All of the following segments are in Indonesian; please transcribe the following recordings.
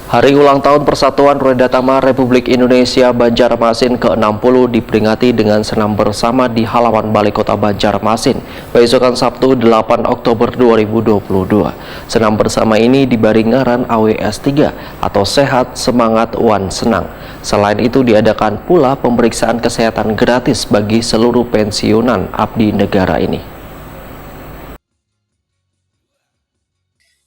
Hari ulang tahun Persatuan Weradhatama Republik Indonesia Banjarmasin ke-60 diperingati dengan senam bersama di halaman Balai Kota Banjarmasin, besokan Sabtu 8 Oktober 2022. Senam bersama ini dibarengaran AWS 3 atau Sehat Semangat Wan Senang. Selain itu diadakan pula pemeriksaan kesehatan gratis bagi seluruh pensiunan abdi negara ini.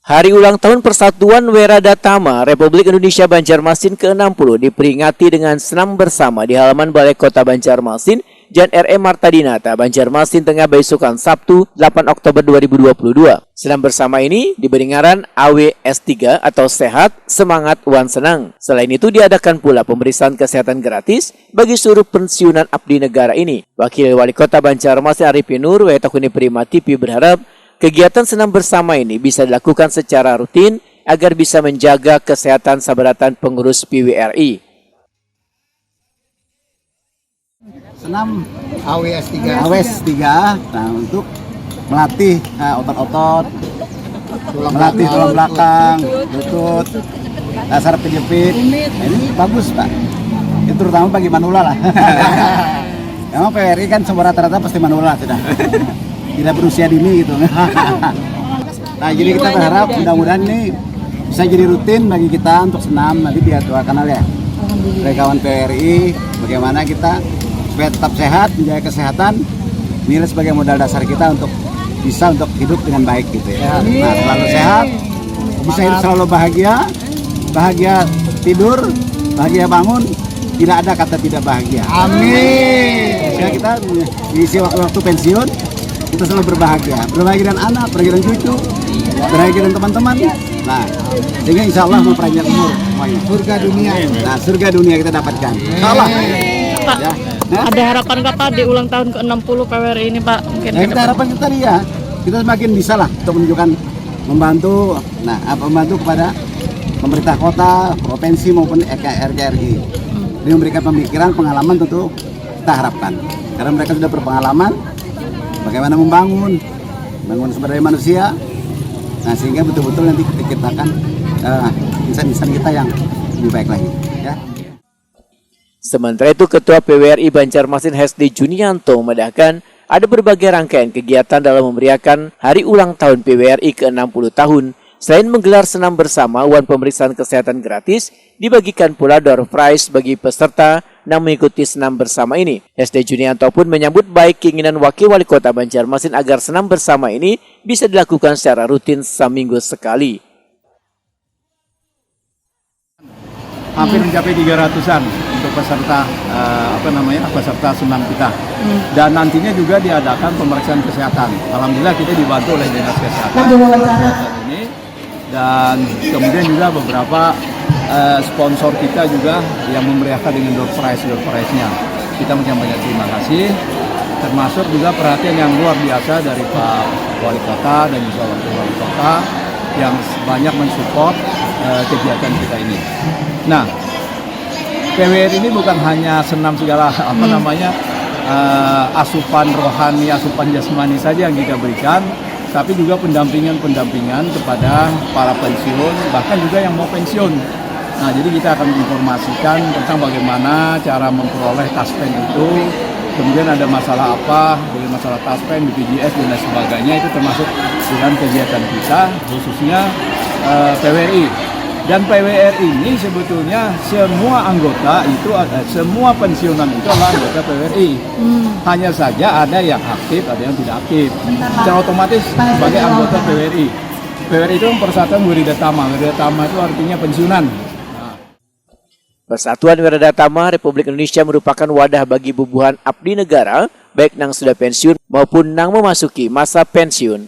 Hari ulang tahun Persatuan Weradhatama Republik Indonesia Banjarmasin ke-60 diperingati dengan senam bersama di halaman Balai Kota Banjarmasin, Jalan R.E. Marta Dinata, Banjarmasin tengah besokan Sabtu 8 Oktober 2022. Senam bersama ini dibarengaran AWS 3 atau Sehat Semangat Wan Senang. Selain itu diadakan pula pemeriksaan kesehatan gratis bagi seluruh pensiunan abdi negara ini. Wakil Wali Kota Banjarmasin Arifin Nur Wetahuni Prima TV berharap kegiatan senam bersama ini bisa dilakukan secara rutin agar bisa menjaga kesehatan sabaratan pengurus PWRI. Senam AWS 3, nah untuk melatih otot-otot, melatih tulang belakang, lutut, dasar penjepit. Nah, ini bagus Pak, itu terutama bagi manula lah. Memang PWRI kan semua rata-rata pasti manula sudah. Tidak berusia dini gitu. Nah jadi kita berharap mudah-mudahan ini bisa jadi rutin bagi kita untuk senam, nanti diaturkan oleh kawan PWRI bagaimana kita supaya tetap sehat, menjaga kesehatan, nilai sebagai modal dasar kita untuk bisa untuk hidup dengan baik gitu ya. Nah selalu sehat, bisa hidup selalu bahagia tidur, bahagia bangun, tidak ada kata tidak bahagia. Amin. Sehingga kita mengisi waktu-waktu pensiun kita selalu berbahagia dengan anak, berbahagia dengan cucu, berbahagia dengan teman-teman. Nah, sehingga insya Allah memperpanjang umur semuanya. Surga dunia. Nah, surga dunia kita dapatkan. Insya Allah. Pak, ya. Ada harapan nggak Pak di ulang tahun ke-60 PWRI ini Pak? Mungkin kita harapan kita ya, kita semakin bisa lah untuk menunjukkan membantu kepada pemerintah kota, provinsi maupun RKRI. Ini memberikan pemikiran, pengalaman tentu kita harapkan. Karena mereka sudah berpengalaman bagaimana membangun sumber daya manusia, nah sehingga betul-betul nanti kita ciptakan insan-insan kita yang lebih baik lagi. Ya. Sementara itu, Ketua PWRI Banjarmasin Hesdi Junianto memedahkan ada berbagai rangkaian kegiatan dalam memeriahkan Hari Ulang Tahun PWRI ke-60 tahun. Selain menggelar senam bersama, uang pemeriksaan kesehatan gratis dibagikan pula door prize bagi peserta yang mengikuti senam bersama ini. SD Junianto pun menyambut baik keinginan Wakil Wali Kota Banjarmasin agar senam bersama ini bisa dilakukan secara rutin seminggu sekali. Hampir mencapai 300-an untuk peserta peserta senam kita. Dan nantinya juga diadakan pemeriksaan kesehatan. Alhamdulillah kita dibantu oleh Dinas Kesehatan ini. Dan kemudian juga beberapa sponsor kita juga yang memeriahkan dengan door prize-nya. Kita menyampaikan terima kasih, termasuk juga perhatian yang luar biasa dari Pak Wali Kota dan juga Wakil Wali Kota yang banyak mensupport kegiatan kita ini. Nah, PWRI ini bukan hanya senam segala asupan rohani, asupan jasmani saja yang kita berikan, tapi juga pendampingan kepada para pensiun, bahkan juga yang mau pensiun. Nah, jadi kita akan menginformasikan tentang bagaimana cara memperoleh taspen itu, kemudian ada masalah apa, dari masalah taspen, BPJS dan lain sebagainya, itu termasuk dengan kegiatan kita, khususnya PWRI. Dan PWRI ini sebetulnya semua anggota itu, semua pensiunan itu adalah anggota PWRI. Hanya saja ada yang aktif, ada yang tidak aktif. Secara otomatis sebagai anggota PWRI. PWRI itu Persatuan Weradhatama. Weradhatama itu artinya pensiunan. Persatuan Weradhatama Republik Indonesia merupakan wadah bagi bubuhan abdi negara, baik yang sudah pensiun maupun yang memasuki masa pensiun.